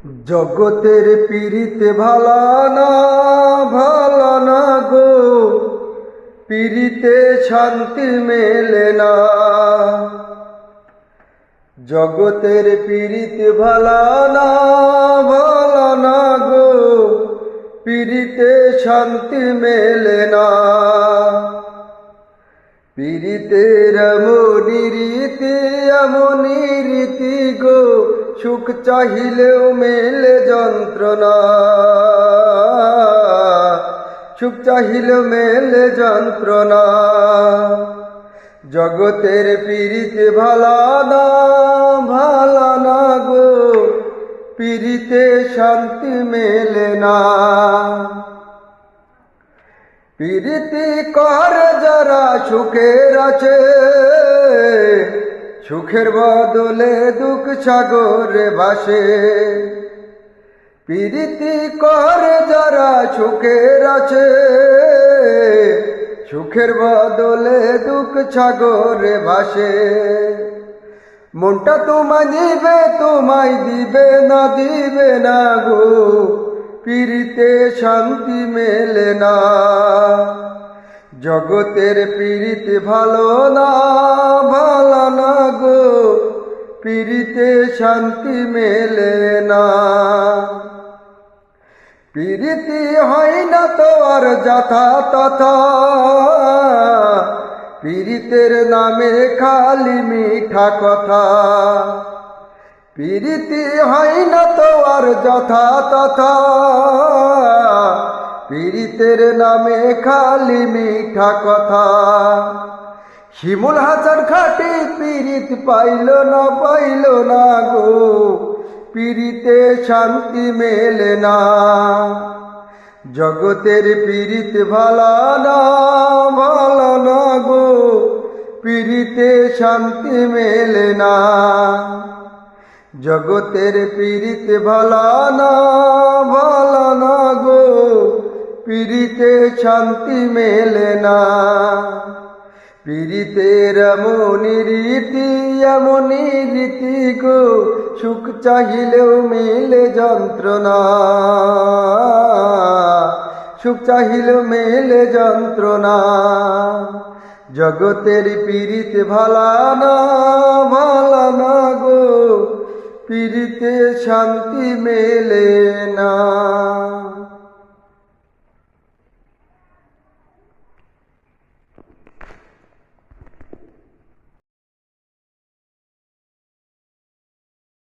জগতের পীড়িতে ভালা না গো, পীড়িতে শান্তি মেলে না। জগতের পীড়িতে ভালা না গো, পীড়িতে শান্তি মেলে না। পীড়িতের এমনি রীতি গো, সুখ চাহিলেও মেলে যন্ত্রণা, সুখ চাহিলেও মেলে যন্ত্রণা। জগতের পীড়িতে ভালা না গো, পীড়িতে শান্তি মেলে না। পীড়িতি করে যারা সুখের আছে, সুখের বদলে দুঃখ সাগরে ভাসে। পীড়িতি করে যারা সুখের আছে, সুখের বদলে দুঃখ সাগরে ভাসে। মনটা তোমায় দিবে না গো, পীড়িতে শান্তি মেলে না। জগতের পীড়িতে ভালো না গো, পীড়িতে শান্তি মেলে না। পীড়িতি হয় না তো আর যথা তথা, পীড়িতের নামে খালি মিঠা কথা। পীড়িতি হয় না তো আর যথা তথা, পীড়িতের নামে খালি মিঠা কথা। শিমুল হাসান খাটি পীড়িত পাইল না গো, পীড়িতে শান্তি মেলে না। জগতের পীড়িতে ভালা না গো, পীড়িতে শান্তি মেলে না। জগতের পীড়িতে ভালা না গো, পীড়িতে শান্তি মেলে না। পীড়িতের এমনি রীতি গো, সুখ চাহিলেও মেলে যন্ত্রণা, সুখ চাহিলেও মেলে যন্ত্রণা। জগতের পীড়িতে ভালা না গো, পীড়িতে শান্তি মেলে